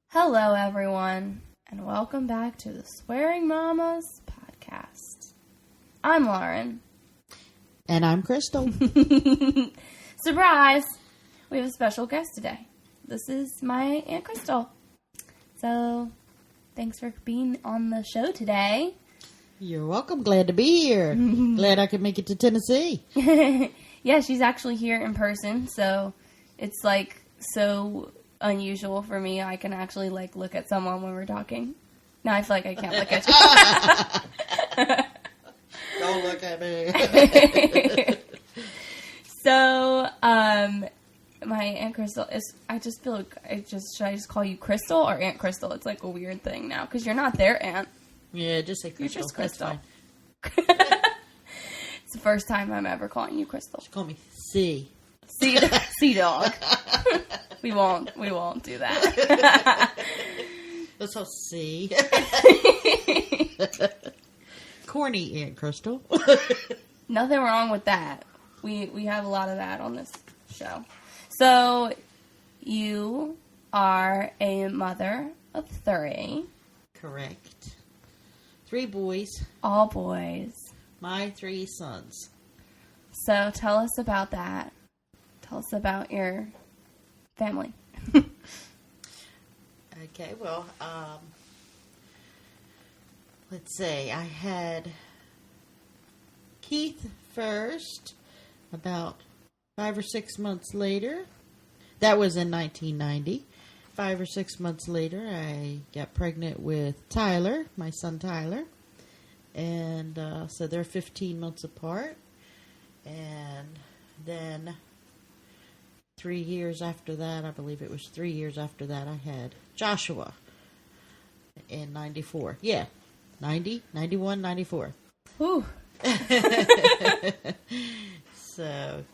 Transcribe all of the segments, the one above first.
Hello, everyone, and welcome back to the Swearing Mamas podcast. I'm Lauren. And I'm Crystal. Surprise! We have a special guest today. This is my Aunt Crystal. So, thanks for being on the show today. You're welcome. Glad to be here. Glad I could make it to Tennessee. Yeah, she's actually here in person, so it's like so unusual for me. I can actually like look at someone when we're talking. Now I feel like I can't look at you. Don't look at me. So, my Aunt Crystal is, I just feel like, should I just call you Crystal or Aunt Crystal? It's like a weird thing now, because you're not their aunt. Yeah, just say Crystal. You're just Crystal. It's It's the first time I'm ever calling you Crystal. She called me C. Sea dog. We won't do that. Let's all C. Corny Aunt Crystal. Nothing wrong with that. We have a lot of that on this show. So, you are a mother of 3. Correct. 3 boys. All boys. My 3 sons. So, tell us about that. Tell us about your family. Okay, well, let's see. I had Keith first, about 5 or 6 months later. That was in 1990. 5 or 6 months later, I got pregnant with Tyler, my son Tyler. And so they're 15 months apart. And then 3 years after that, I believe it was 3 years after that, I had Joshua in 94. Yeah, 90, 91, 94. Whew. So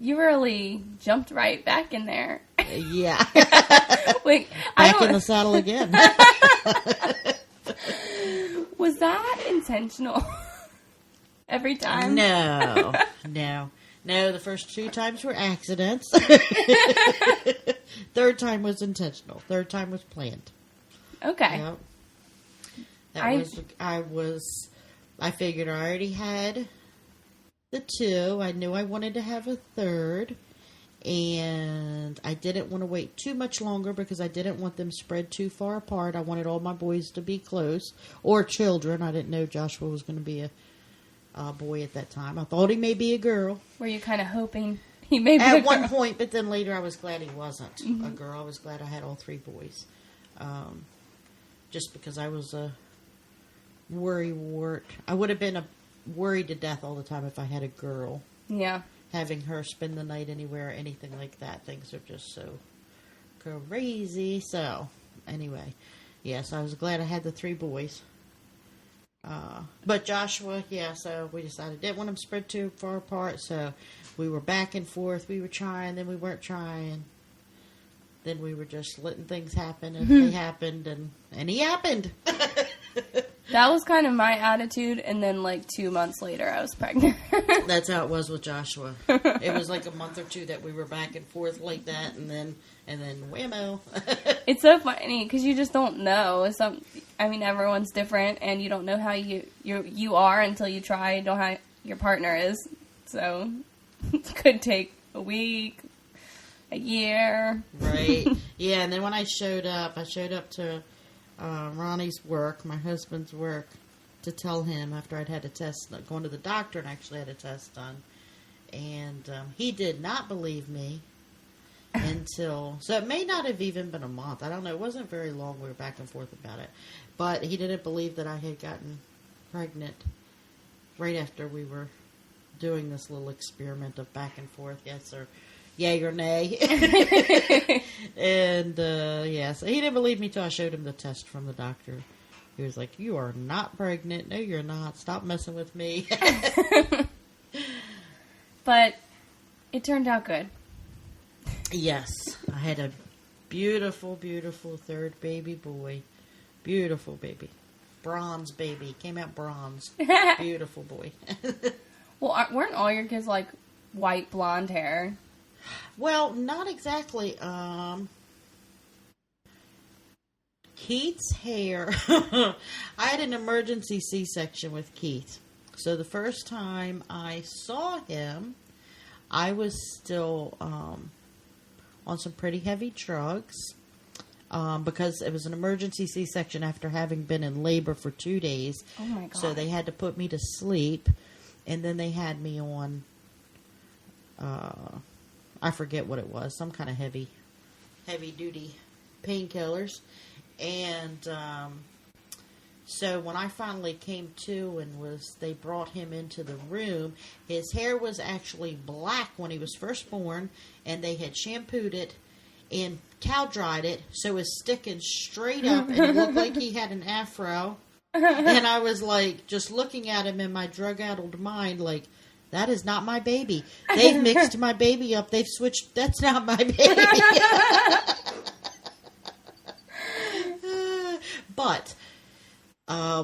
You really jumped right back in there. yeah. Wait, Back in the saddle again. Was that intentional? Every time? No. The first 2 times were accidents. Third time was intentional. Third time was planned. Okay. Yep. I figured I already had the 2. I knew I wanted to have a 3rd. And I didn't want to wait too much longer because I didn't want them spread too far apart. I wanted all my boys to be close. Or children. I didn't know Joshua was going to be a boy at that time. I thought he may be a girl. Were you kind of hoping he may be at one point, but then later I was glad he wasn't a girl. I was glad I had all 3 boys. Just because I was a worrywart. I would have been worried to death all the time if I had a girl. Yeah. Having her spend the night anywhere, anything like that. Things are just so crazy. So, anyway. Yes, I was glad I had the 3 boys. But Joshua, so we decided didn't want them spread too far apart, so we were back and forth. We were trying, then we weren't trying. Then we were just letting things happen, and they happened, and he happened. That was kind of my attitude, and then like 2 months later I was pregnant. That's how it was with Joshua. It was like a month or 2 that we were back and forth like that, and then whammo. It's so funny because you just don't know. Everyone's different, and you don't know how you are until you try. You know how your partner is, so it could take a week, a year. Right. Yeah, and then when I showed up to Ronnie's work, my husband's work, to tell him after I'd had a test, going to the doctor and actually had a test done. And he did not believe me until, so it may not have even been a month. I don't know. It wasn't very long. We were back and forth about it. But he didn't believe that I had gotten pregnant right after we were doing this little experiment of back and forth. Yes, or yay or nay. And, so he didn't believe me till I showed him the test from the doctor. He was like, "You are not pregnant. No, you're not. Stop messing with me." But it turned out good. Yes. I had a beautiful, beautiful 3rd baby boy. Beautiful baby. bronze baby. Came out bronze. Beautiful boy. Well, weren't all your kids like white blonde hair? Well, not exactly. Keith's hair. I had an emergency C-section with Keith. So the first time I saw him, I was still on some pretty heavy drugs because it was an emergency C-section after having been in labor for 2 days. Oh my God. So they had to put me to sleep, and then they had me on, I forget what it was, some kind of heavy duty painkillers. And so when I finally came to and they brought him into the room, his hair was actually black when he was first born, and they had shampooed it and towel dried it, so it was sticking straight up, and it looked like he had an afro. And I was like, just looking at him in my drug-addled mind, like, that is not my baby. They've mixed my baby up. They've switched. That's not my baby. But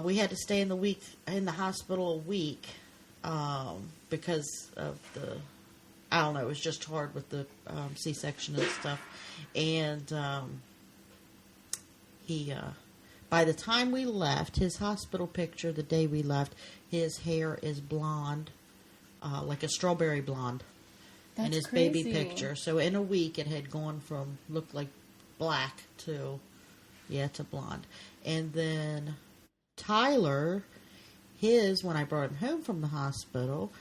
we had to stay in the hospital a week because of I don't know, it was just hard with the C-section and stuff. And he, by the time we left, his hospital picture, the day we left, his hair is blonde, like a strawberry blonde. That's in his crazy. baby picture. So in a week, it had gone from looked like black to blonde. And then Tyler, when I brought him home from the hospital,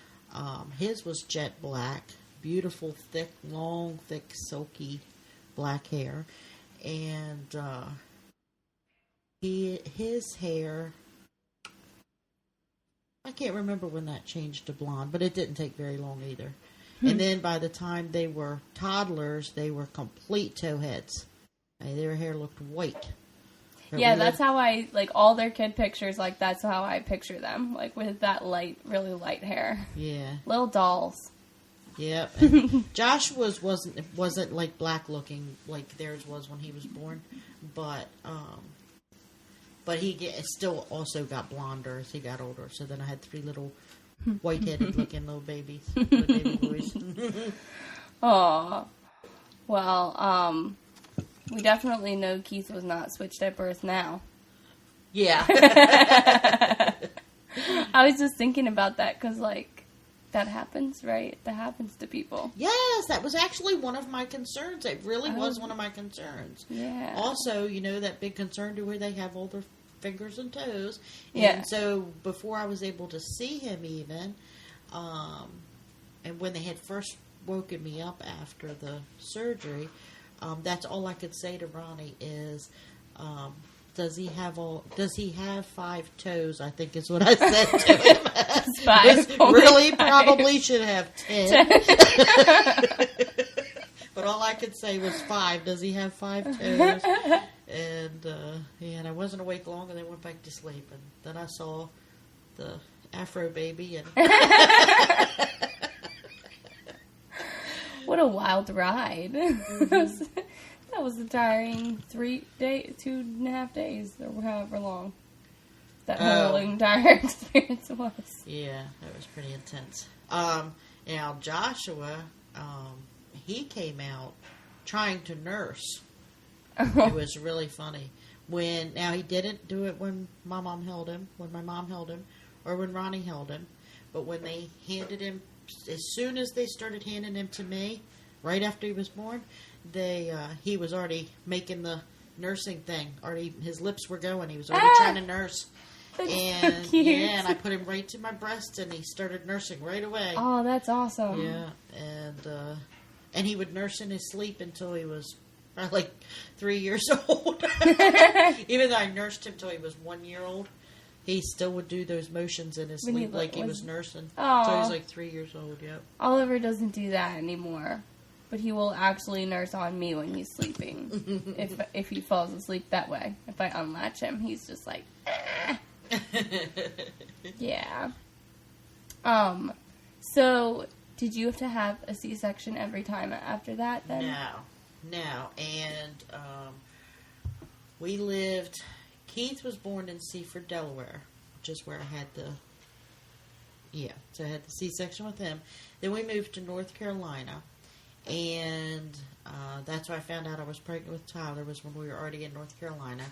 his was jet black, beautiful, thick, long, thick, silky black hair. And his hair, I can't remember when that changed to blonde, but it didn't take very long either. And then by the time they were toddlers, they were complete towheads. Their hair looked white. Yeah, that's how I, like, all their kid pictures, like, that's how I picture them. Like, with that really light hair. Yeah. Little dolls. Yep. And Josh wasn't like black looking like theirs was when he was born, but he still also got blonder as he got older. So then I had 3 little white-headed looking little babies, little baby boys. Aw. Well, we definitely know Keith was not switched at birth now. Yeah. I was just thinking about that because, like, that happens, right? That happens to people. Yes, that was actually one of my concerns. It really was one of my concerns. Yeah. Also, that big concern to where they have all their fingers and toes. Yeah. And so before I was able to see him even, and when they had first woken me up after the surgery, that's all I could say to Ronnie is, does he have 5 toes? I think is what I said to him. 5. Really, 5. Probably should have 10. But all I could say was 5. Does he have 5 toes? And I wasn't awake long, and then went back to sleep. And then I saw the Afro baby, and what a wild ride. Mm-hmm. That was a tiring 2.5 days, or however long that whole entire experience was. Yeah, that was pretty intense. Now Joshua, he came out trying to nurse. It was really funny. Now he didn't do it when my mom held him, or when Ronnie held him, but when they handed him, as soon as they started handing him to me, right after he was born, he was already making the nursing thing. His lips were going. He was already trying to nurse. That's and so cute. Yeah, and I put him right to my breast, and he started nursing right away. Oh, that's awesome. Yeah, and he would nurse in his sleep until he was like 3 years old. Even though I nursed him till he was 1 year old, he still would do those motions in his sleep like he was nursing. Oh. So he was like 3 years old. Yep. Oliver doesn't do that anymore, but he will actually nurse on me when he's sleeping. if he falls asleep that way, if I unlatch him, he's just like, ah. Yeah. So did you have to have a C-section every time after that then? No. And we lived, Keith was born in Seaford, Delaware, which is where I had so I had the C-section with him. Then we moved to North Carolina, and that's where I found out I was pregnant with Tyler, was when we were already in North Carolina.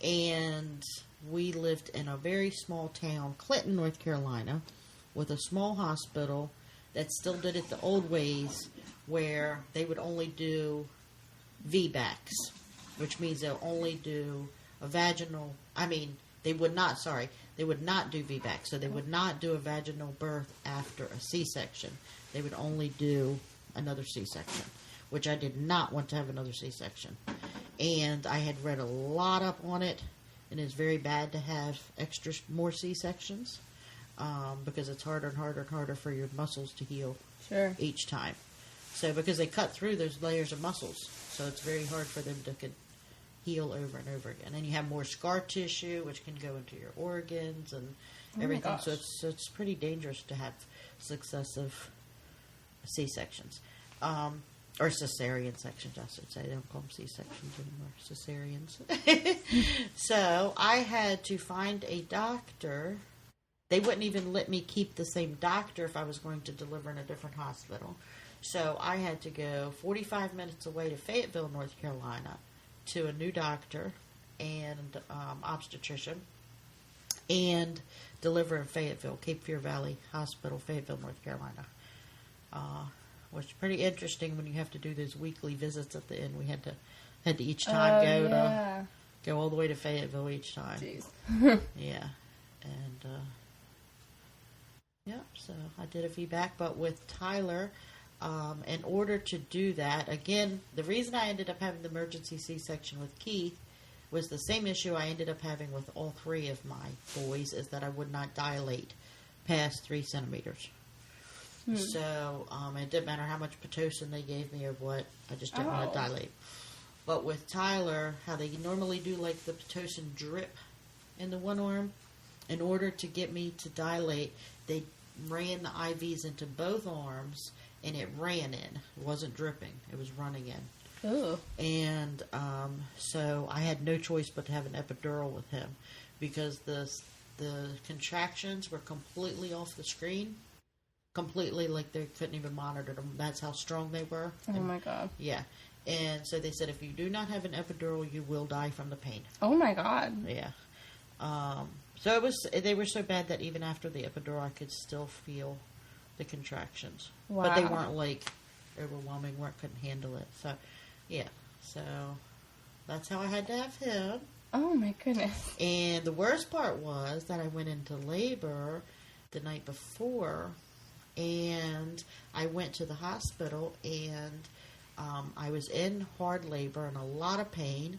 And we lived in a very small town, Clinton, North Carolina, with a small hospital that still did it the old ways, where they would only do VBACs, which means they'll only do a vaginal, they would not do VBAC, so they would not do a vaginal birth after a C-section. They would only do another C-section, which I did not want to have another C-section. And I had read a lot up on it, and it's very bad to have more C-sections, because it's harder and harder and harder for your muscles to heal each time. So because they cut through those layers of muscles, so it's very hard for them to heal over and over again. And you have more scar tissue, which can go into your organs and everything. So it's pretty dangerous to have successive C-sections. Or cesarean sections, I should say. They don't call them C-sections anymore. Cesareans. So I had to find a doctor. They wouldn't even let me keep the same doctor if I was going to deliver in a different hospital. So I had to go 45 minutes away to Fayetteville, North Carolina, to a new doctor and obstetrician, and deliver in Fayetteville, Cape Fear Valley Hospital, Fayetteville, North Carolina. Which is pretty interesting when you have to do those weekly visits at the end. We had to each time go all the way to Fayetteville each time. Jeez. Yeah. And so I did a VBAC, but with Tyler, in order to do that, again, the reason I ended up having the emergency C-section with Keith was the same issue I ended up having with all three of my boys, is that I would not dilate past 3 centimeters. So it didn't matter how much Pitocin they gave me or what, I just didn't want to dilate. But with Tyler, how they normally do like the Pitocin drip in the one arm, in order to get me to dilate, they ran the IVs into both arms, and it ran in. It wasn't dripping, it was running in. Ooh. And so I had no choice but to have an epidural with him, because the contractions were completely off the screen. Completely, like they couldn't even monitor them. That's how strong they were. Oh my God. Yeah. And so they said, if you do not have an epidural, you will die from the pain. Oh my God. Yeah. So they were so bad that even after the epidural, I could still feel the contractions. Wow. But they weren't like overwhelming, couldn't handle it. So, yeah. So that's how I had to have him. Oh my goodness. And the worst part was that I went into labor the night before, and I went to the hospital, and I was in hard labor and a lot of pain,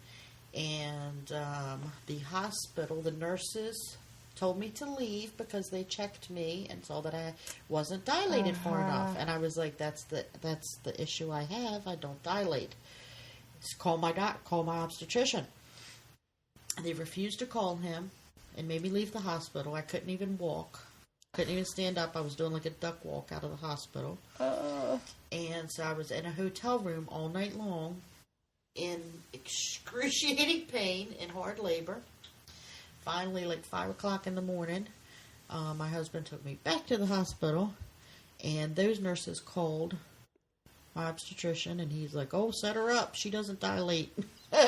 and the hospital, the nurses told me to leave because they checked me and saw that I wasn't dilated far enough. And I was like, that's the issue I have. I don't dilate. Just call my obstetrician. And they refused to call him and made me leave the hospital. I couldn't even walk. Couldn't even stand up. I was doing like a duck walk out of the hospital. And so I was in a hotel room all night long in excruciating pain and hard labor. Finally, like 5 o'clock in the morning, my husband took me back to the hospital, and those nurses called my obstetrician, and he's like, "Oh, set her up. She doesn't dilate." You're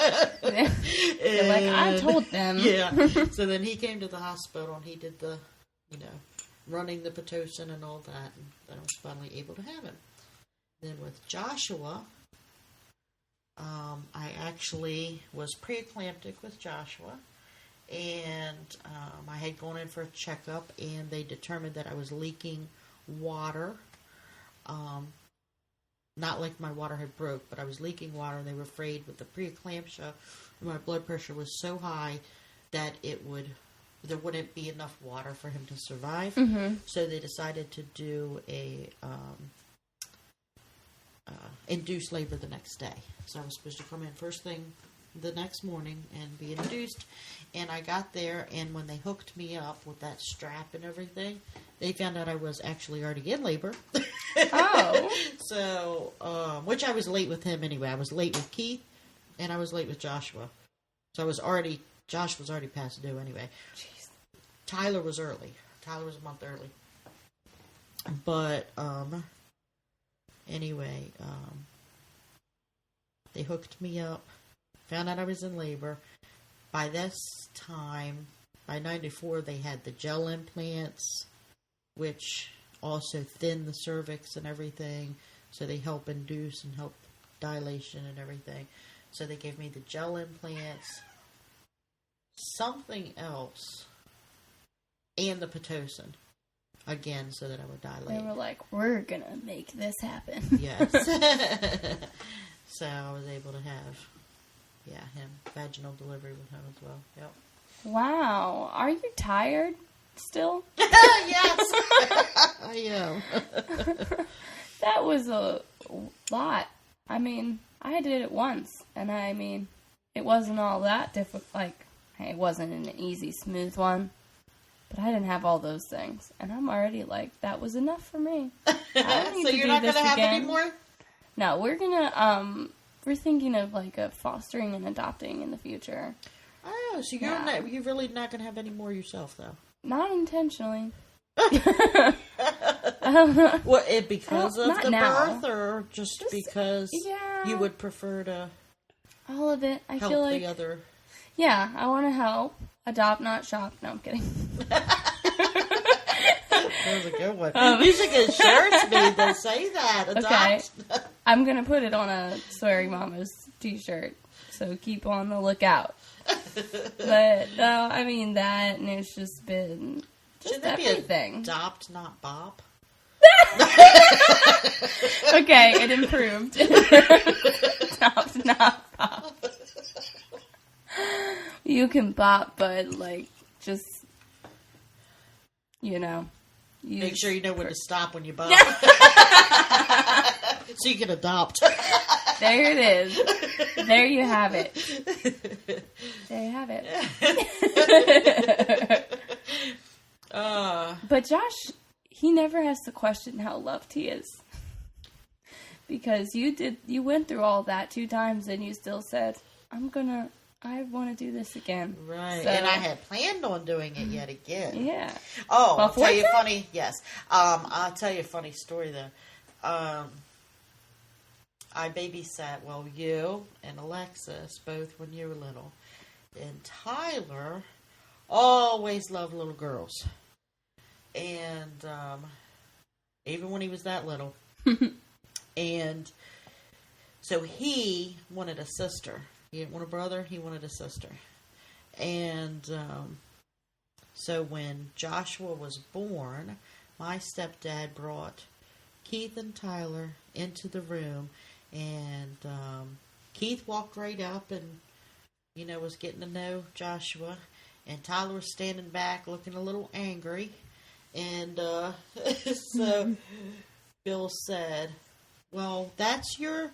like, I told them. Yeah. So then he came to the hospital, and he did the, running the Pitocin and all that, and then I was finally able to have him. Then with Joshua, I actually was preeclamptic with Joshua, and I had gone in for a checkup, and they determined that I was leaking water. Not like my water had broke, but I was leaking water, and they were afraid with the preeclampsia, my blood pressure was so high that there wouldn't be enough water for him to survive. Mm-hmm. So they decided to do a induced labor the next day. So I was supposed to come in first thing the next morning and be induced. And I got there, and when they hooked me up with that strap and everything, they found out I was actually already in labor. Oh. So, which I was late with him anyway. I was late with Keith, and I was late with Joshua. So I was already Josh was already past due anyway. Jeez. Tyler was early. Tyler was a month early. But, anyway, they hooked me up, found out I was in labor. By this time, by 94, they had the gel implants, which also thin the cervix and everything. So they help induce and help dilation and everything. So they gave me the gel implants, something else, and the Pitocin. Again, so that I would dilate. They were like, we're going to make this happen. Yes. So I was able to have, him. Vaginal delivery with him as well. Yep. Wow. Are you tired still? Yes. I am. That was a lot. I mean, I did it once, and I mean, it wasn't all that difficult. Like, it wasn't an easy, smooth one, but I didn't have all those things, and I'm already like, that was enough for me. I don't need So to you're do not this going to have again. any more? No, we're thinking of like a fostering and adopting in the future. Oh, so you're really not going to have any more yourself, though? Not intentionally. Well, because of not the now. birth, or just because you would prefer to all of it. I help feel like the other? Yeah, I want to help. Adopt, not shop. No, I'm kidding. That was a good one. You should get shirts made that say that. Adopt. Okay. I'm going to put it on a Swearing Mamas t-shirt, so keep on the lookout. But, no, I mean that, and it's just been just everything. Be adopt, not bop? Okay, it improved. Adopt, not bop. You can bop, but, like, just, Make sure you know when to stop when you bop. So you can adopt. There it is. There you have it. There you have it. But Josh, he never has to question how loved he is. Because you went through all that 2 times and you still said, I want to do this again. Right. So, and I had planned on doing it yet again. Yeah. Oh, I'll tell you funny. Yes. I'll tell you a funny story though. I babysat, you and Alexis, both when you were little. And Tyler always loved little girls. And even when he was that little. And so he wanted a sister. He didn't want a brother, he wanted a sister. And so when Joshua was born, my stepdad brought Keith and Tyler into the room, and Keith walked right up and, was getting to know Joshua, and Tyler was standing back looking a little angry, and so Bill said, well, that's your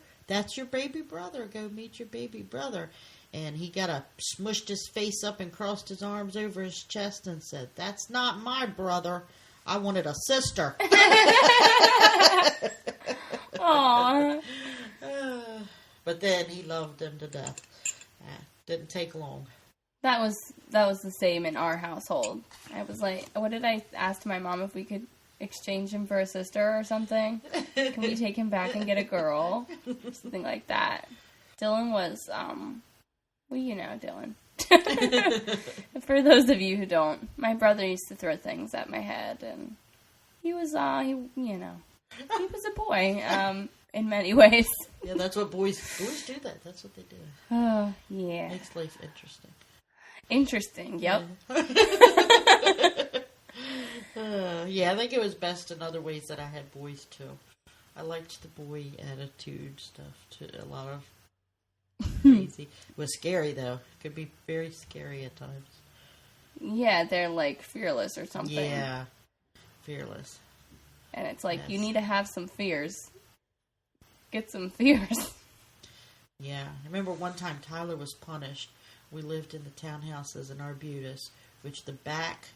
baby brother. Go meet your baby brother. And he smushed his face up and crossed his arms over his chest and said, that's not my brother. I wanted a sister. Aww. But then he loved him to death. Didn't take long. That was the same in our household. I was like, what did I ask my mom if we could exchange him for a sister or something? Can we take him back and get a girl? Something like that. Dylan was, Dylan. For those of you who don't, my brother used to throw things at my head, and he was, he was a boy, in many ways. Yeah, that's what boys do that. That's what they do. Oh, yeah. Makes life interesting. Interesting, yep. Yeah, I think it was best in other ways that I had boys too. I liked the boy attitude stuff too. A lot of crazy. It was scary though. It could be very scary at times. Yeah, they're like fearless or something. Yeah, fearless. And it's like, you need to have some fears. Get some fears. Yeah, I remember one time Tyler was punished. We lived in the townhouses in Arbutus, which the back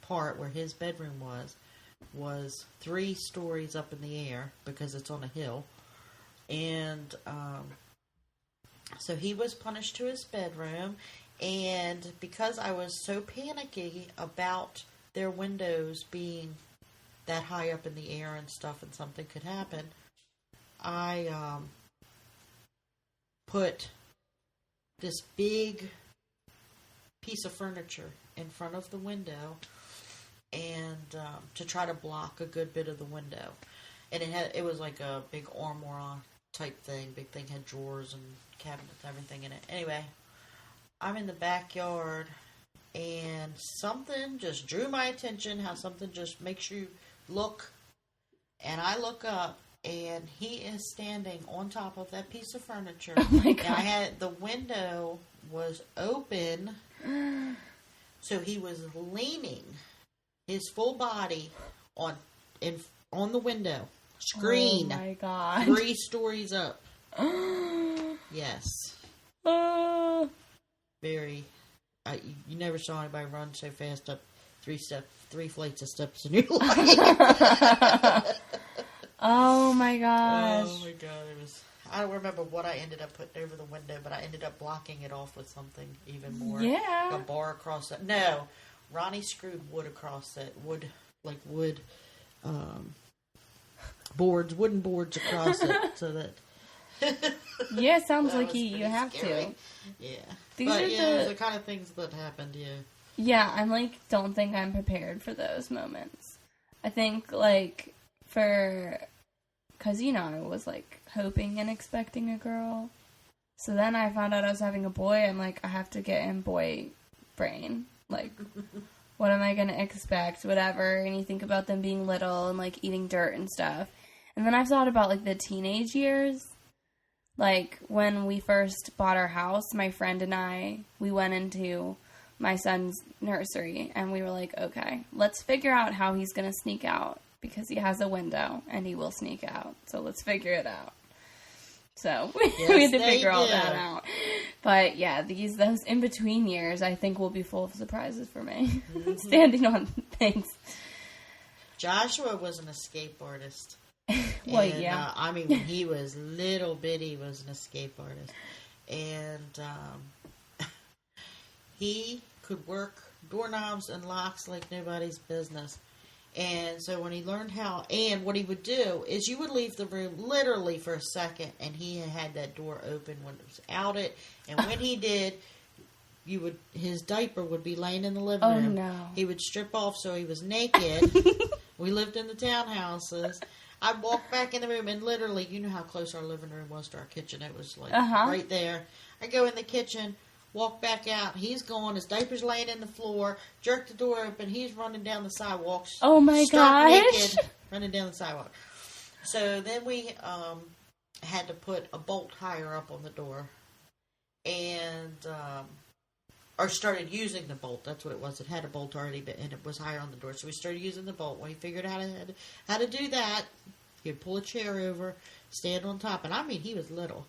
part where his bedroom was 3 stories up in the air because it's on a hill. And so he was punished to his bedroom, And because I was so panicky about their windows being that high up in the air and stuff and something could happen, I put this big piece of furniture in front of the window and to try to block a good bit of the window. And it was like a big armoire type thing. Big thing, had drawers and cabinets and everything in it. Anyway, I'm in the backyard and something just drew my attention, how something just makes you look. And I look up and he is standing on top of that piece of furniture. Oh my God. And the window was open, so he was leaning his full body on the window screen. Oh my God. 3 stories up. Yes. Very. You never saw anybody run so fast up 3 flights of steps in your life. Oh my gosh. Oh my God, it was. I don't remember what I ended up putting over the window, but I ended up blocking it off with something even more. Yeah. A bar across it. No, Ronnie screwed wood across it. Wood wooden boards across it, so that. Yeah, sounds That like was you pretty have scary. to. Yeah. These But are yeah, the the kind of things that happened, yeah. Yeah, I'm like, don't think I'm prepared for those moments. I think, like, because, I was, like, hoping and expecting a girl. So then I found out I was having a boy. I'm like, I have to get in boy brain. Like, what am I going to expect? Whatever. And you think about them being little and, like, eating dirt and stuff. And then I've thought about, like, the teenage years. Like, when we first bought our house, my friend and I, we went into my son's nursery, and we were like, okay, let's figure out how he's going to sneak out, because he has a window, and he will sneak out, so let's figure it out. So, Yes, we had to they figure all do. that out. But, yeah, those in-between years, I think, will be full of surprises for me. Standing on things. Joshua was an escape artist. Well, And, yeah. I mean, when he was little bitty, he was an escape artist. And he could work doorknobs and locks like nobody's business. And so when he learned how, and what he would do is you would leave the room literally for a second, and he had that door open when it was out it. And when he did, his diaper would be laying in the living room. No. He would strip off so he was naked. We lived in the townhouses. I'd walk back in the room, and literally, you know how close our living room was to our kitchen. It was like right there. I go in the kitchen, walk back out. He's gone. His diaper's laying in the floor. Jerk the door open. He's running down the sidewalk. Oh my stark gosh. naked, running down the sidewalk. So then we had to put a bolt higher up on the door, and or started using the bolt. That's what it was. It had a bolt already, and it was higher on the door. So we started using the bolt. When he figured out how to do that, he'd pull a chair over, stand on top, and I mean, he was little,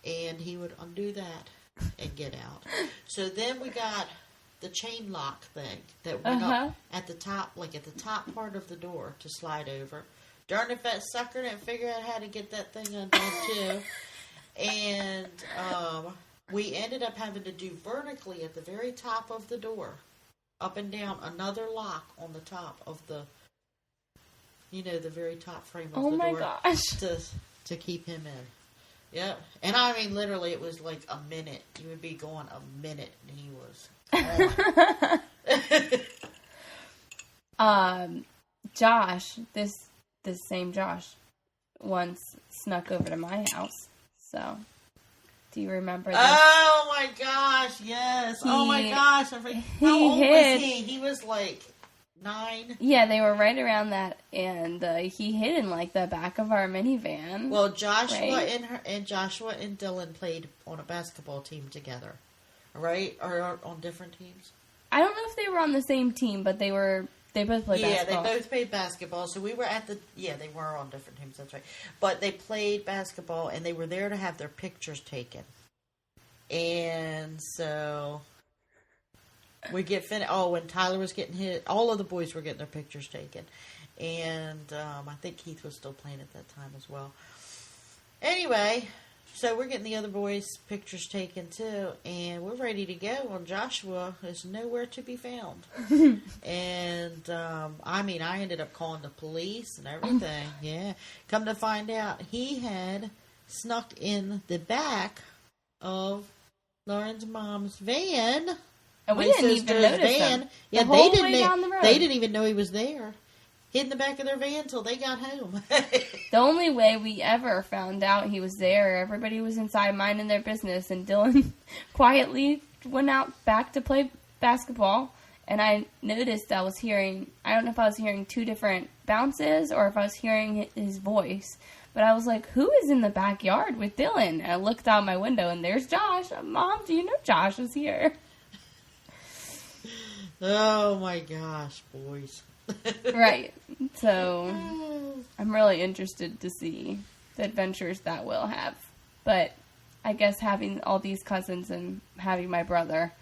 and he would undo that and get out. So then we got the chain lock thing that went up at the top, like at the top part of the door to slide over. Darn if that sucker didn't figure out how to get that thing undone too. And we ended up having to do vertically at the very top of the door, up and down, another lock on the top of the, the very top frame of the door. Oh my gosh. To keep him in. Yep. And I mean, literally, it was like a minute. You would be going a minute, and he was on. Josh, this same Josh, once snuck over to my house. So, do you remember this? Oh my gosh, yes. Oh my gosh. How old was he? He was like 9. Yeah, they were right around that, and he hid in like the back of our minivan. Well, Joshua and Dylan played on a basketball team together, right? Or on different teams. I don't know if they were on the same team, but they both played basketball. Yeah, they both played basketball. So we were they were on different teams, that's right. But they played basketball, and they were there to have their pictures taken. And so we get finished. Oh, when Tyler was getting hit, all of the boys were getting their pictures taken. And I think Keith was still playing at that time as well. Anyway, So we're getting the other boys' pictures taken too, and we're ready to go. And Joshua is nowhere to be found. And I ended up calling the police and everything. Yeah, come to find out, he had snuck in the back of Lauren's mom's van. And we didn't even notice him. Yeah, the whole way down the road. They didn't even know he was there. Hid in the back of their van until they got home. The only way we ever found out he was there, everybody was inside minding their business, and Dylan quietly went out back to play basketball, and I noticed I don't know if I was hearing two different bounces or if I was hearing his voice, but I was like, who is in the backyard with Dylan? And I looked out my window, and there's Josh. Mom, do you know Josh is here? Oh my gosh, boys. Right. So I'm really interested to see the adventures that we'll have. But I guess having all these cousins and having my brother,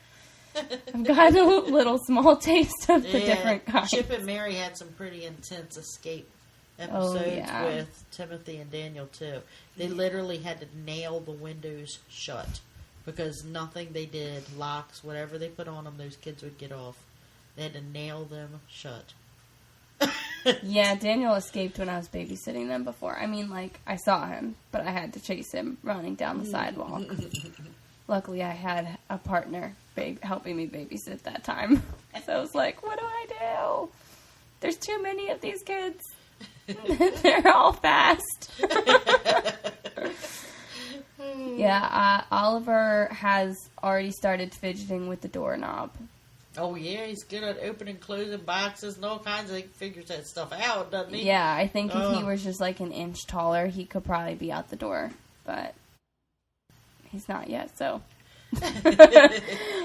I've gotten a little small taste of the different kinds. Chip and Mary had some pretty intense escape episodes with Timothy and Daniel too. They literally had to nail the windows shut because nothing they did, locks, whatever they put on them, those kids would get off. They had to nail them shut. Yeah, Daniel escaped when I was babysitting them before. I mean, like, I saw him, but I had to chase him running down the sidewalk. Luckily, I had a partner helping me babysit that time. So I was like, what do I do? There's too many of these kids. They're all fast. Yeah, Oliver has already started fidgeting with the doorknob. Oh, yeah, he's good at opening, closing boxes and all kinds of, he figures that stuff out, doesn't he? Yeah, I think if he was just like an inch taller, he could probably be out the door, but he's not yet, so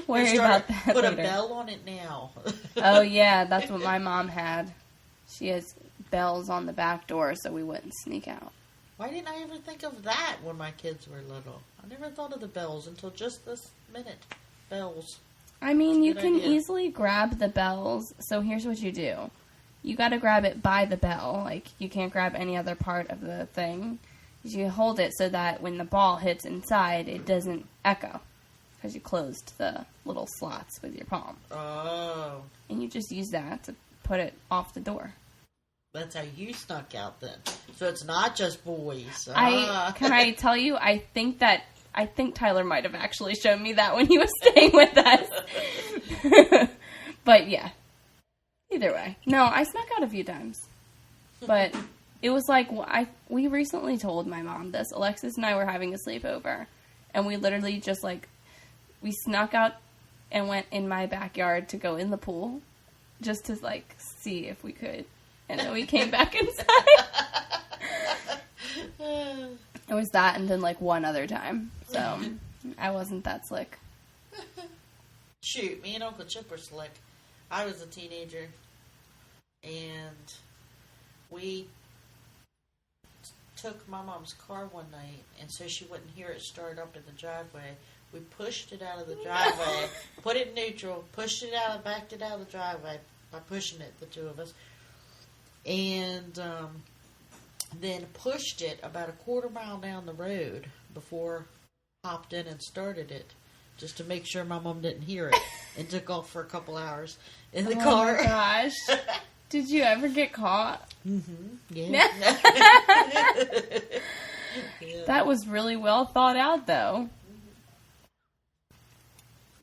worry about that Put later. a bell on it now. Oh, yeah, that's what my mom had. She has bells on the back door so we wouldn't sneak out. Why didn't I ever think of that when my kids were little? I never thought of the bells until just this minute. Bells. I mean, you can easily grab the bells. So here's what you do. You got to grab it by the bell. Like, you can't grab any other part of the thing. You hold it so that when the ball hits inside, it doesn't echo. Because you closed the little slots with your palm. Oh. And you just use that to put it off the door. That's how you snuck out then. So it's not just boys. Can I tell you, I think Tyler might have actually shown me that when he was staying with us. But yeah. Either way. No, I snuck out a few times. But it was like, we recently told my mom this. Alexis and I were having a sleepover. And we literally just we snuck out and went in my backyard to go in the pool. Just to see if we could. And then we came back inside. It was that and then one other time. So I wasn't that slick. Shoot, me and Uncle Chip were slick. I was a teenager and we took my mom's car one night, and so she wouldn't hear it start up in the driveway. We pushed it out of the driveway, put it in neutral, pushed it out, backed it out of the driveway by pushing it, the two of us. And then pushed it about a quarter mile down the road before hopped in and started it, just to make sure my mom didn't hear it, and took off for a couple hours in the car. Oh my gosh. Did you ever get caught? Mm-hmm. Yeah. Yeah. That was really well thought out, though.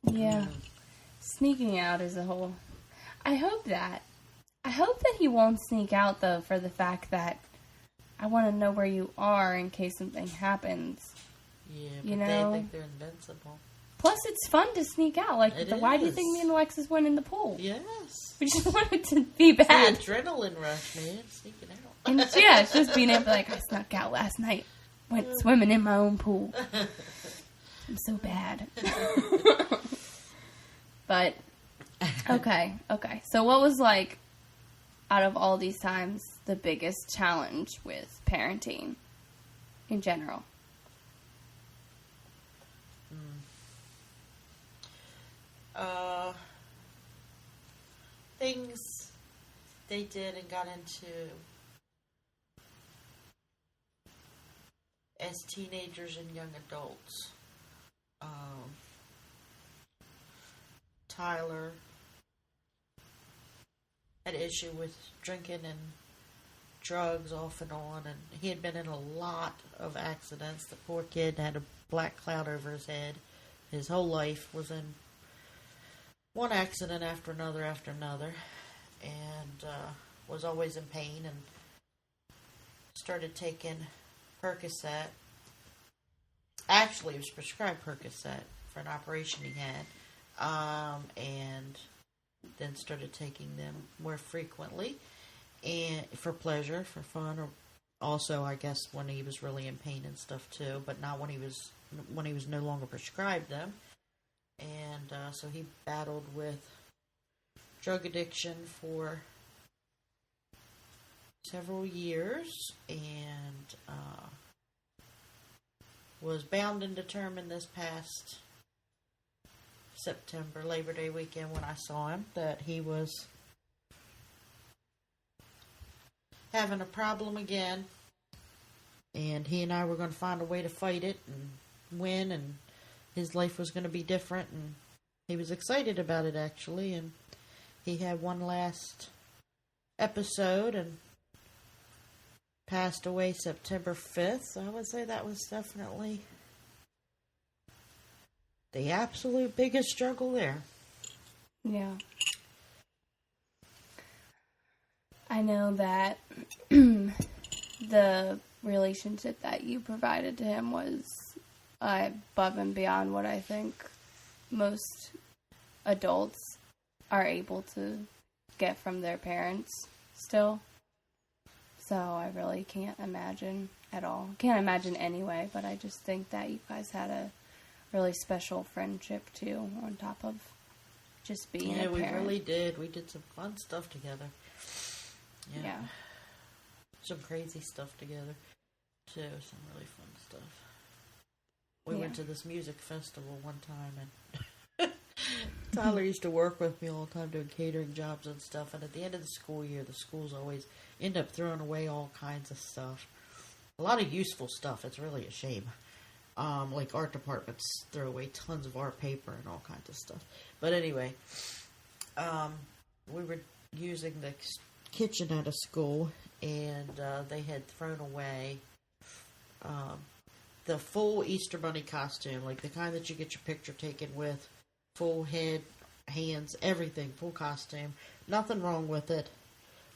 Yeah. Sneaking out is a whole... I hope that he won't sneak out, though, for the fact that I want to know where you are in case something happens. Yeah, but they think they're invincible. Plus, it's fun to sneak out. Why do you think me and Alexis went in the pool? Yes. We just wanted to be bad. It's the adrenaline rush, man. Sneaking out. And it's just being able to I snuck out last night. Went swimming in my own pool. I'm so bad. But, okay. So what was, out of all these times, the biggest challenge with parenting in general? Things they did and got into as teenagers and young adults. Tyler had issue with drinking and drugs off and on, and he had been in a lot of accidents. The poor kid had a black cloud over his head. His whole life was in one accident after another, and was always in pain, and started taking Percocet. Actually, he was prescribed Percocet for an operation he had, and then started taking them more frequently, and for pleasure, for fun, or also, I guess, when he was really in pain and stuff too, but not when he was no longer prescribed them. And so he battled with drug addiction for several years, and was bound and determined this past September, Labor Day weekend, when I saw him, that he was having a problem again, and he and I were going to find a way to fight it and win, and his life was going to be different, and he was excited about it, actually, and he had one last episode and passed away September 5th, so I would say that was definitely the absolute biggest struggle there. Yeah. I know that the relationship that you provided to him was above and beyond what I think most adults are able to get from their parents still. So I really can't imagine at all. Can't imagine anyway, but I just think that you guys had a really special friendship too, on top of just being a parent. Yeah, we really did. We did some fun stuff together. Yeah. Some crazy stuff together, too. Some really fun stuff. We went to this music festival one time, and Tyler used to work with me all the time doing catering jobs and stuff, and at the end of the school year, the schools always end up throwing away all kinds of stuff. A lot of useful stuff. It's really a shame. Like art departments throw away tons of art paper and all kinds of stuff. But anyway, we were using the kitchen at a school, and they had thrown away the full Easter Bunny costume, like the kind that you get your picture taken with, full head, hands, everything, full costume. Nothing wrong with it.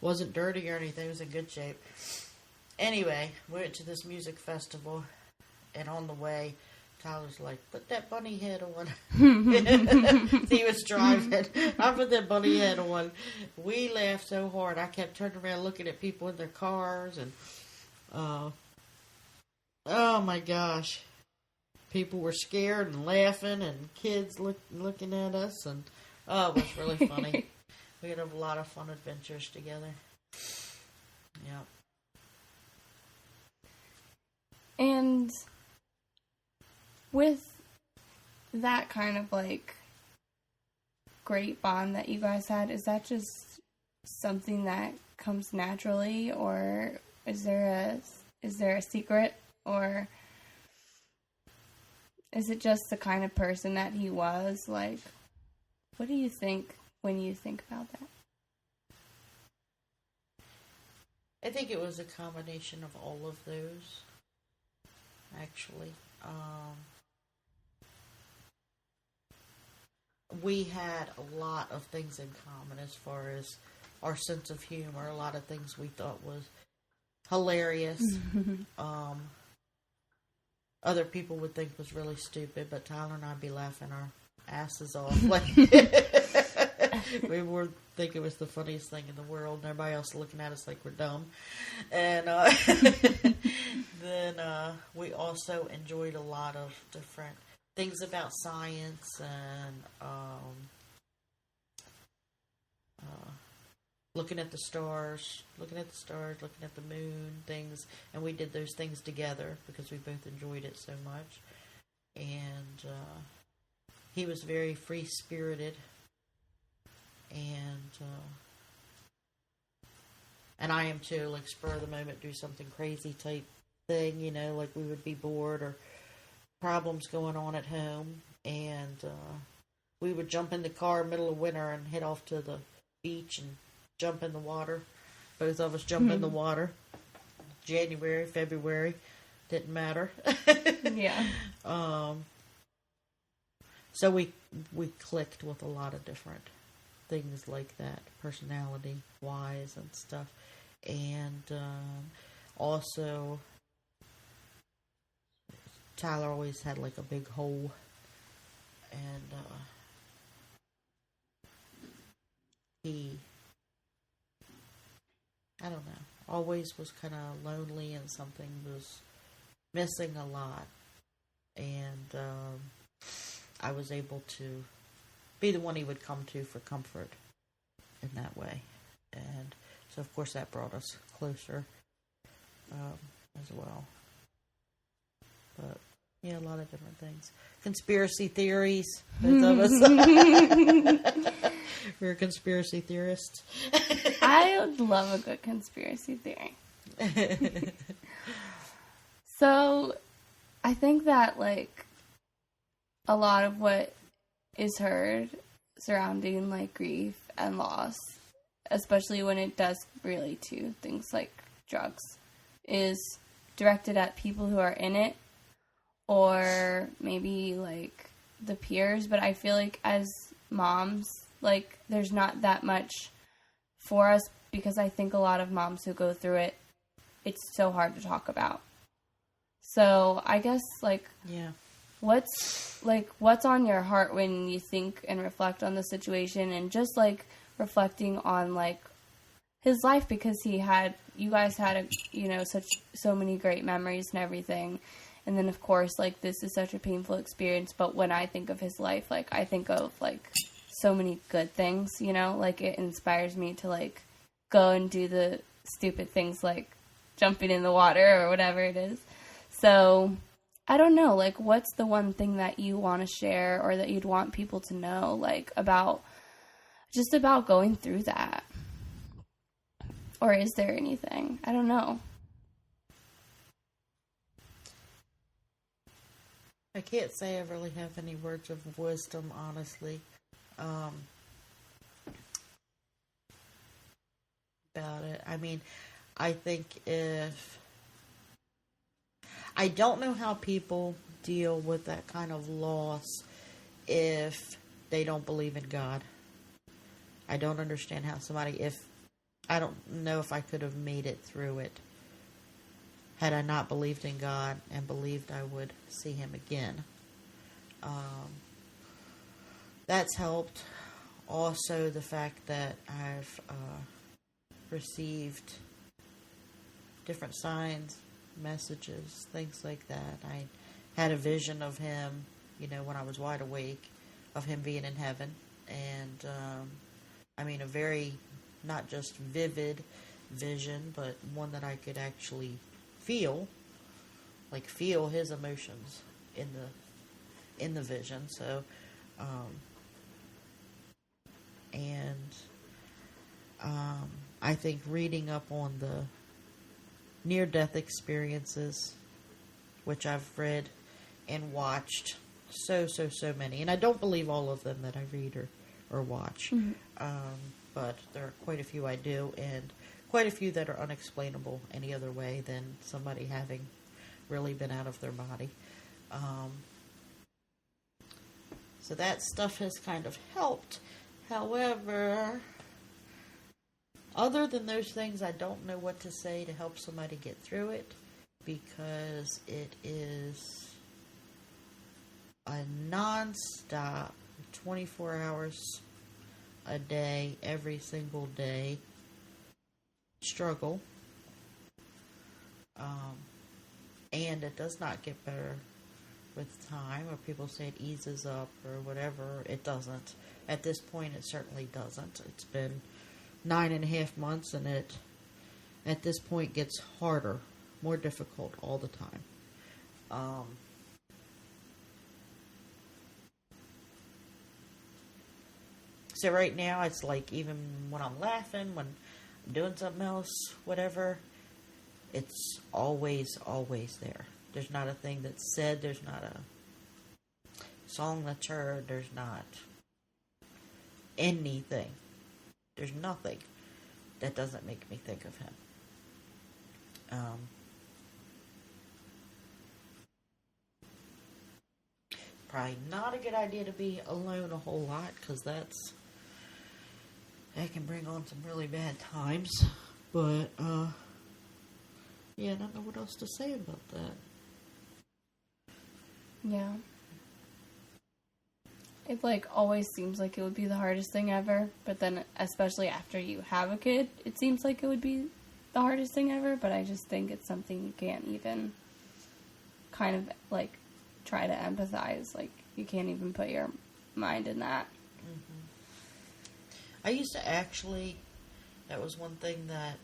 Wasn't dirty or anything. It was in good shape. Anyway, we went to this music festival, and on the way, Tyler's like, put that bunny head on. He was driving. I put that bunny head on. We laughed so hard. I kept turning around looking at people in their cars. And oh my gosh. People were scared and laughing, and kids looking at us. And it was really funny. We had a lot of fun adventures together. Yeah. And with that kind of like great bond that you guys had, is that just something that comes naturally, or is there a secret, or is it just the kind of person that he was? Like, what do you think when you think about that? I think it was a combination of all of those, actually. We had a lot of things in common as far as our sense of humor, a lot of things we thought was hilarious. Other people would think was really stupid, but Tyler and I'd be laughing our asses off. Like, we were thinking it was the funniest thing in the world, and everybody else looking at us like we're dumb. And then we also enjoyed a lot of different things about science and looking at the stars, looking at the moon, things. And we did those things together because we both enjoyed it so much. And he was very free-spirited. And I am too, like spur of the moment, do something crazy type thing, like we would be bored or problems going on at home, and we would jump in the car middle of winter and head off to the beach and jump in the water. Both of us jump in the water. January, February, didn't matter. Yeah. So we clicked with a lot of different things like that, personality-wise and stuff. And also, Tyler always had like a big hole, and he, I don't know, always was kind of lonely, and something was missing a lot. And I was able to be the one he would come to for comfort in that way. And so, of course, that brought us closer as well. But, yeah, a lot of different things. Conspiracy theories, both of us. We're conspiracy theorists. I would love a good conspiracy theory. So, I think that, like, a lot of what is heard surrounding, like, grief and loss, especially when it does relate to things like drugs, is directed at people who are in it, or maybe, like, the peers. But I feel like as moms, like, there's not that much for us, because I think a lot of moms who go through it, it's so hard to talk about. So I guess, like, yeah, what's on your heart when you think and reflect on the situation, and just, like, reflecting on, like, his life, because you guys had so many great memories and everything. And then, of course, like, this is such a painful experience, but when I think of his life, like, I think of, like, so many good things, like, it inspires me to, like, go and do the stupid things, like jumping in the water or whatever it is. So, I don't know, like, what's the one thing that you want to share, or that you'd want people to know, like, about going through that? Or is there anything? I don't know. I can't say I really have any words of wisdom, honestly, about it. I mean, I think I don't know how people deal with that kind of loss if they don't believe in God. I don't understand how I don't know if I could have made it through it had I not believed in God and believed I would see Him again. That's helped. Also, the fact that I've received different signs, messages, things like that. I had a vision of Him, when I was wide awake, of Him being in heaven. And, a very, not just vivid vision, but one that I could actually feel His emotions in the vision. So, I think reading up on the near-death experiences, which I've read and watched so many, and I don't believe all of them that I read or watch, but there are quite a few I do, and quite a few that are unexplainable any other way than somebody having really been out of their body. So that stuff has kind of helped. However, other than those things, I don't know what to say to help somebody get through it, because it is a non-stop, 24 hours a day, every single day struggle. And it does not get better with time, or people say it eases up or whatever. It doesn't. At this point, it certainly doesn't. It's been 9.5 months, and it, at this point, gets harder, more difficult all the time. So right now, it's like, even when I'm laughing, when I'm doing something else, whatever, it's always, always there. There's not a thing that's said. There's not a song that's heard. There's not anything. There's nothing that doesn't make me think of him. Probably not a good idea to be alone a whole lot, because that can bring on some really bad times. But yeah, I don't know what else to say about that. Yeah. It, like, always seems like it would be the hardest thing ever, but then, especially after you have a kid, it seems like it would be the hardest thing ever, but I just think it's something you can't even kind of, like, try to empathize. Like, you can't even put your mind in that. Mm-hmm. I used to actually, that was one thing that,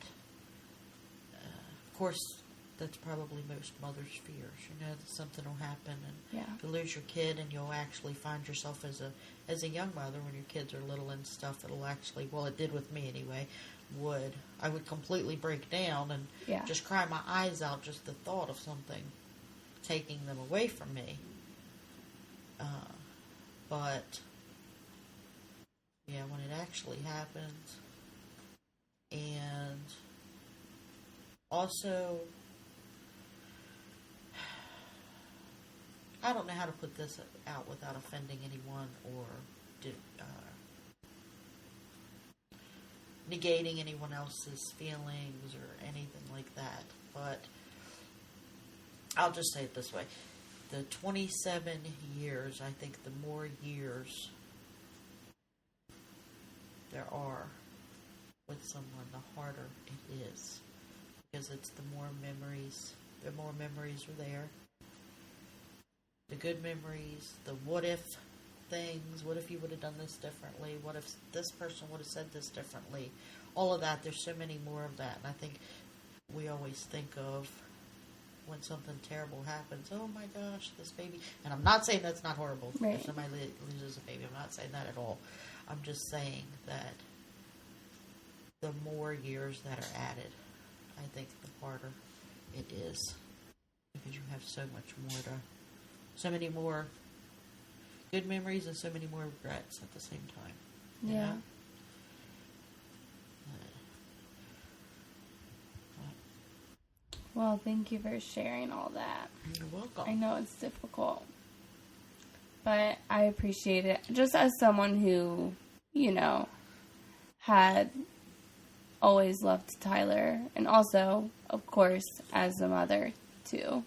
of course, that's probably most mothers' fears. You know, that something will happen and you'll lose your kid, and you'll actually find yourself as a young mother when your kids are little and stuff. It'll actually, well, it did with me anyway. I would completely break down and just cry my eyes out, just the thought of something taking them away from me. But yeah, when it actually happens, and also, I don't know how to put this out without offending anyone or negating anyone else's feelings or anything like that. But I'll just say it this way. The 27 years, I think the more years there are with someone, the harder it is. Because it's the more memories are there. The good memories, the what if things, what if you would have done this differently, what if this person would have said this differently, all of that, there's so many more of that, and I think we always think of when something terrible happens, oh my gosh, this baby, and I'm not saying that's not horrible, if somebody loses a baby, I'm not saying that at all, I'm just saying that the more years that are added, I think the harder it is, because you have so many more good memories and so many more regrets at the same time. Yeah. Well, thank you for sharing all that. You're welcome. I know it's difficult, but I appreciate it. Just as someone who, you know, had always loved Tyler, and also, of course, as a mother, too.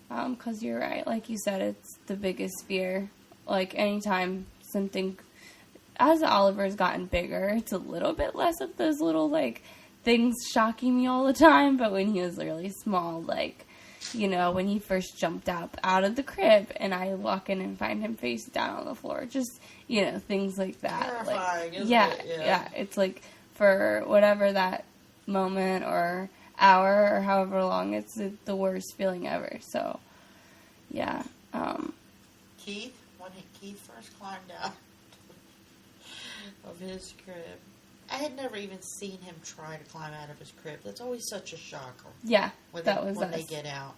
Because you're right, like you said, it's the biggest fear. Like, anytime something, as Oliver's gotten bigger, it's a little bit less of those little, like, things shocking me all the time, but when he was really small, like, you know, when he first jumped out of the crib, and I walk in and find him face down on the floor, just, you know, things like that. Terrifying, like, isn't it? Yeah, it's like, for whatever that moment or hour or however long, it's the worst feeling ever, so, yeah. Keith, when Keith first climbed out of his crib, I had never even seen him try to climb out of his crib. That's always such a shocker. Yeah, when they get out.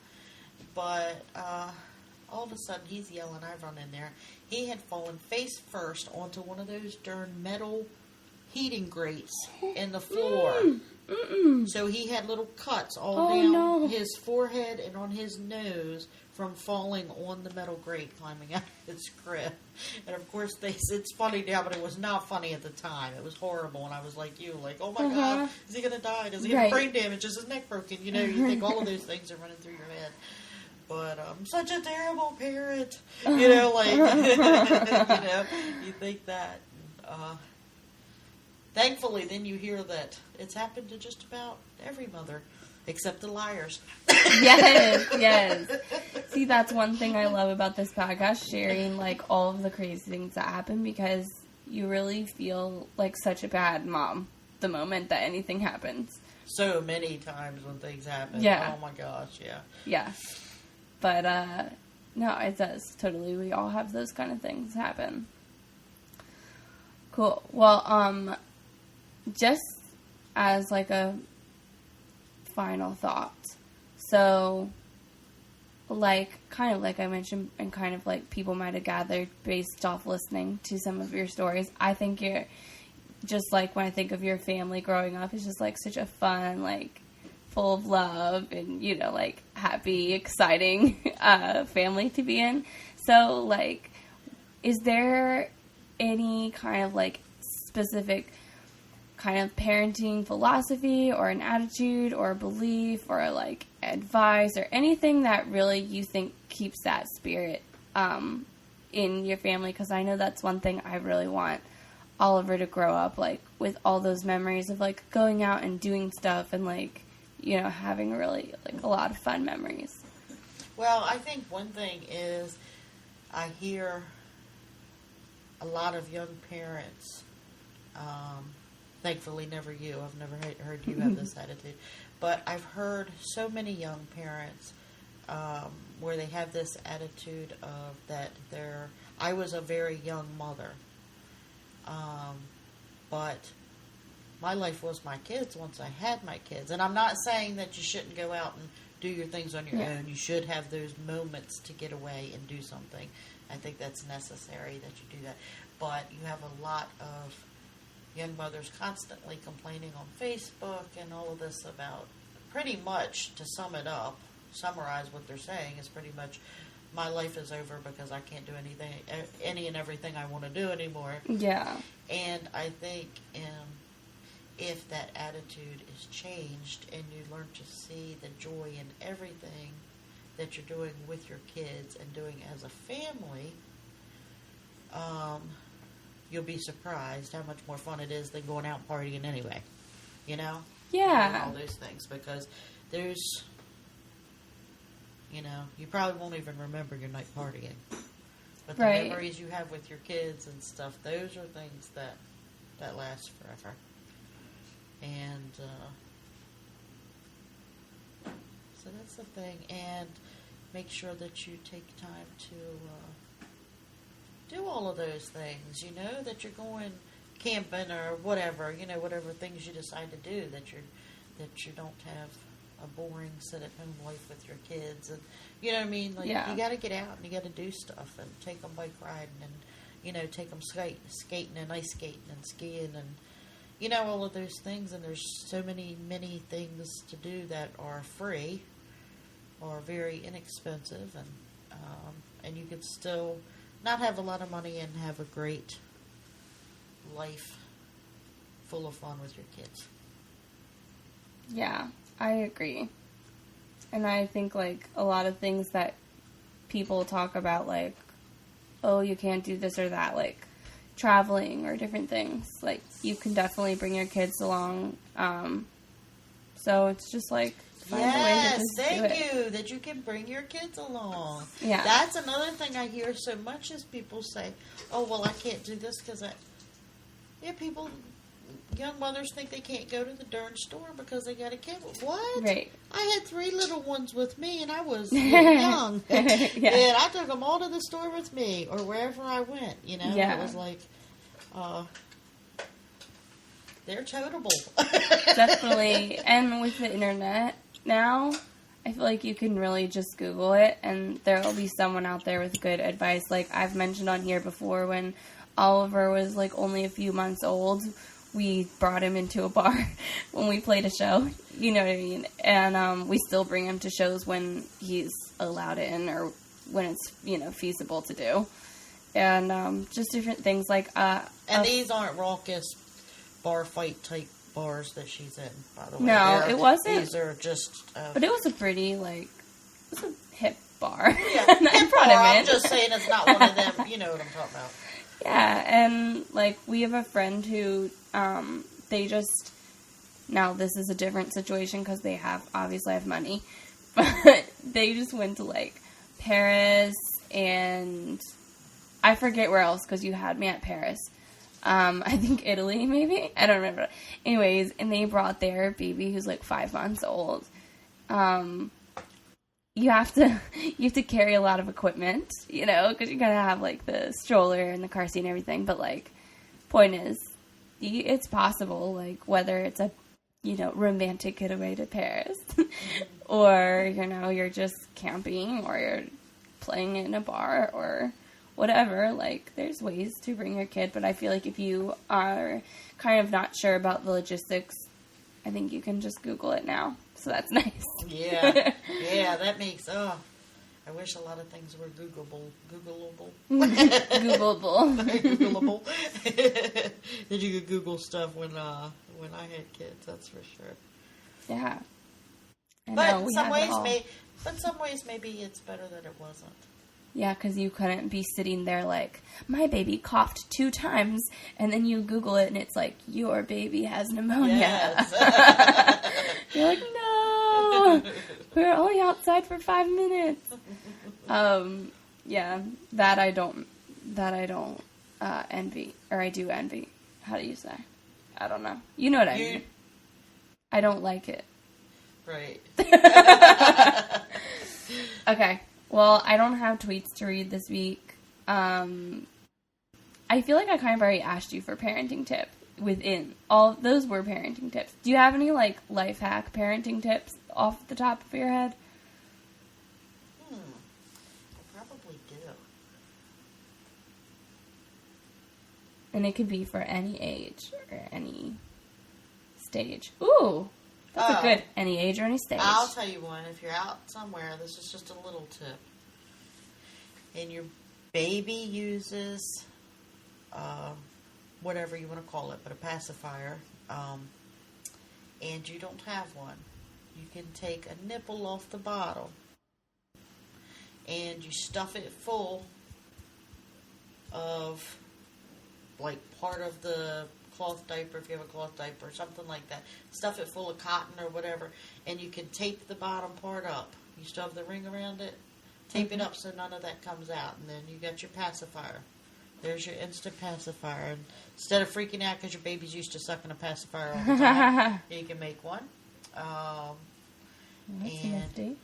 But all of a sudden, he's yelling. I run in there. He had fallen face first onto one of those darn metal heating grates in the floor. So he had little cuts all down his forehead and on his nose from falling on the metal grate climbing out of his crib. And of course, it's funny now, but it was not funny at the time. It was horrible, and I was like you, like, oh my God, is he going to die? Does he have brain damage? Is his neck broken? You know, you think all of those things are running through your head. But I'm such a terrible parent. You know, like, you know, you think that. Thankfully, then you hear that it's happened to just about every mother, except the liars. Yes. See, that's one thing I love about this podcast, sharing, like, all of the crazy things that happen, because you really feel like such a bad mom the moment that anything happens. So many times when things happen. Yeah. Oh, my gosh, yeah. Yeah. But, no, it does. Totally. We all have those kind of things happen. Cool. Well, just as, like, a final thoughts. So, like, kind of like I mentioned, and kind of like people might have gathered based off listening to some of your stories, I think you're, just like when I think of your family growing up, it's just like such a fun, like, full of love and, you know, like, happy, exciting family to be in. So, like, is there any kind of, like, specific kind of parenting philosophy or an attitude or a belief or, like, advice or anything that really you think keeps that spirit in your family? Because I know that's one thing I really want Oliver to grow up, like, with all those memories of, like, going out and doing stuff and, like, you know, having really, like, a lot of fun memories. Well, I think one thing is I hear a lot of young parents, thankfully never you, I've never heard you have this attitude, but I've heard so many young parents where they have this attitude of that I was a very young mother, but my life was my kids once I had my kids. And I'm not saying that you shouldn't go out and do your things on your own. You should have those moments to get away and do something. I think that's necessary that you do that. But you have a lot of young mothers constantly complaining on Facebook and all of this about, pretty much, to sum it up, summarize what they're saying, is pretty much, my life is over because I can't do any and everything I want to do anymore. Yeah. And I think if that attitude is changed and you learn to see the joy in everything that you're doing with your kids and doing as a family, you'll be surprised how much more fun it is than going out partying anyway. You know? Yeah. And all those things, because there's, you know, you probably won't even remember your night partying. But the memories you have with your kids and stuff, those are things that last forever. And so that's the thing. And make sure that you take time to do all of those things. You know, that you're going camping or whatever. You know, whatever things you decide to do. That you don't have a boring sit-at-home life with your kids. And you know what I mean? Like, you got to get out and you got to do stuff and take them bike riding and, you know, take them skating and ice skating and skiing and, you know, all of those things. And there's so many things to do that are free or very inexpensive, and you could still not have a lot of money and have a great life full of fun with your kids. Yeah, I agree. And I think, like, a lot of things that people talk about, like, oh, you can't do this or that, like, traveling or different things. Like, you can definitely bring your kids along. So it's just, like, find a way to just thank do it. you, that you can bring your kids along. Yeah. That's another thing I hear so much is people say, oh, well, I can't do this because young mothers think they can't go to the darn store because they got a kid. What? Right. I had 3 little ones with me, and I was young. Yeah. And I took them all to the store with me, or wherever I went, you know? Yeah. It was like, they're totable. Definitely. And with the internet now, I feel like you can really just Google it, and there will be someone out there with good advice. Like I've mentioned on here before, when Oliver was, like, only a few months old, we brought him into a bar when we played a show, you know what I mean? And we still bring him to shows when he's allowed in or when it's, you know, feasible to do. And just different things like... and these aren't raucous bar fight type bars that she's in, by the way. No, it wasn't. These are just... but it was a pretty, like... It was a hip bar. Yeah, hip bar. I'm just saying it's not one of them. You know what I'm talking about. Yeah, and, like, we have a friend who, they just, now this is a different situation because they obviously have money, but they just went to, like, Paris and I forget where else because you had me at Paris. I think Italy, maybe? I don't remember. Anyways, and they brought their baby who's, like, 5 months old. You have to carry a lot of equipment, you know, because you gotta have, like, the stroller and the car seat and everything. But, like, point is, it's possible, like, whether it's a romantic getaway to Paris. Or, you're just camping, or you're playing in a bar, or whatever. Like, there's ways to bring your kid, but I feel like if you are kind of not sure about the logistics, I think you can just Google it now. So that's nice. Yeah. Yeah, that makes, I wish a lot of things were Googleable. Googleable. Googleable. That you could Google stuff when I had kids, that's for sure. Yeah. But in some ways, maybe it's better that it wasn't. Yeah, because you couldn't be sitting there like, my baby coughed 2 times, and then you Google it, and it's like, your baby has pneumonia. Yes. You're like, no, we were only outside for 5 minutes. Yeah, that I don't envy, or I do envy. How do you say? I don't know. You know what I mean. I don't like it. Right. Okay. Well, I don't have tweets to read this week. I feel like I kind of already asked you for parenting tip. Within all those were parenting tips. Do you have any like life hack parenting tips off the top of your head? I probably do. And it could be for any age or any stage. Ooh. That's a good any age or any stage. I'll tell you one. If you're out somewhere, this is just a little tip. And your baby uses whatever you want to call it, but a pacifier, and you don't have one, you can take a nipple off the bottle and you stuff it full of, like, part of the cloth diaper, if you have a cloth diaper, or something like that. Stuff it full of cotton or whatever, and you can tape the bottom part up. You still have the ring around it. Tape it up so none of that comes out, and then you got your pacifier. There's your instant pacifier. And instead of freaking out because your baby's used to sucking a pacifier all the time, you can make one. That's nifty.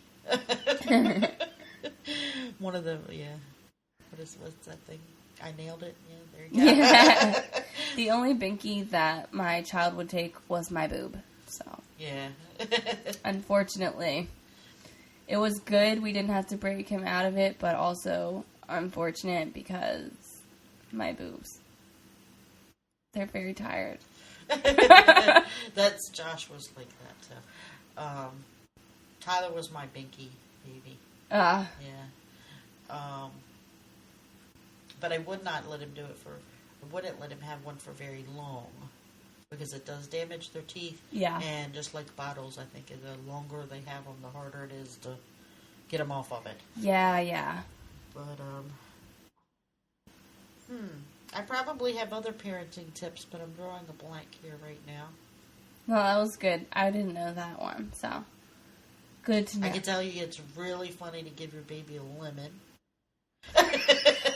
One of the, what's that thing? I nailed it. Yeah, there you go. Yeah. The only binky that my child would take was my boob. So yeah. Unfortunately, it was good. We didn't have to break him out of it, but also unfortunate because my boobs. They're very tired. That's Josh was like that too. Tyler was my binky baby. Yeah. But I would not let him do it I wouldn't let him have one for very long because it does damage their teeth. Yeah. And just like bottles, I think the longer they have them, the harder it is to get them off of it. Yeah. But, I probably have other parenting tips, but I'm drawing a blank here right now. No, that was good. I didn't know that one, so good to know. I can tell you it's really funny to give your baby a lemon.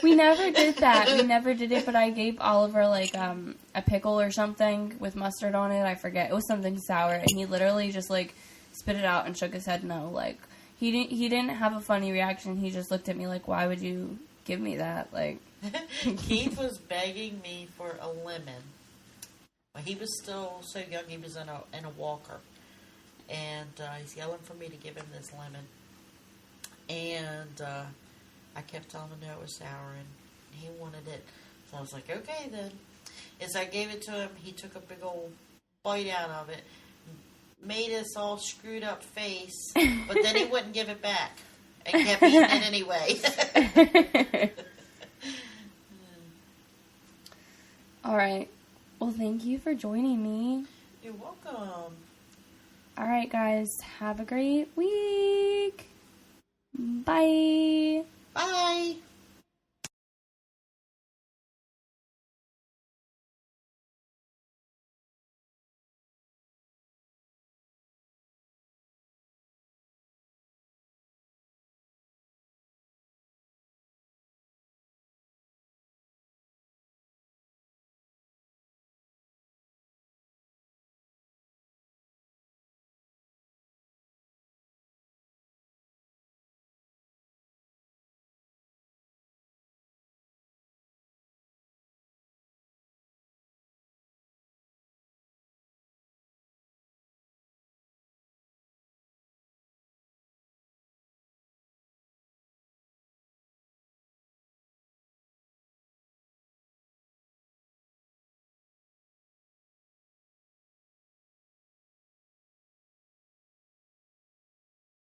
We never did that. We never did it, but I gave Oliver, like, a pickle or something with mustard on it. I forget. It was something sour, and he literally just, like, spit it out and shook his head no. Like, he didn't have a funny reaction. He just looked at me like, why would you give me that? Like, Keith was begging me for a lemon. Well, he was still so young. He was in a walker, and he's yelling for me to give him this lemon. And I kept telling him no, it was sour, and he wanted it. So I was like, okay then. As I gave it to him, he took a big old bite out of it, made us all screwed up face, but then he wouldn't give it back, and kept eating it anyway. All right. Well, thank you for joining me. You're welcome. All right, guys. Have a great week. Bye. Bye.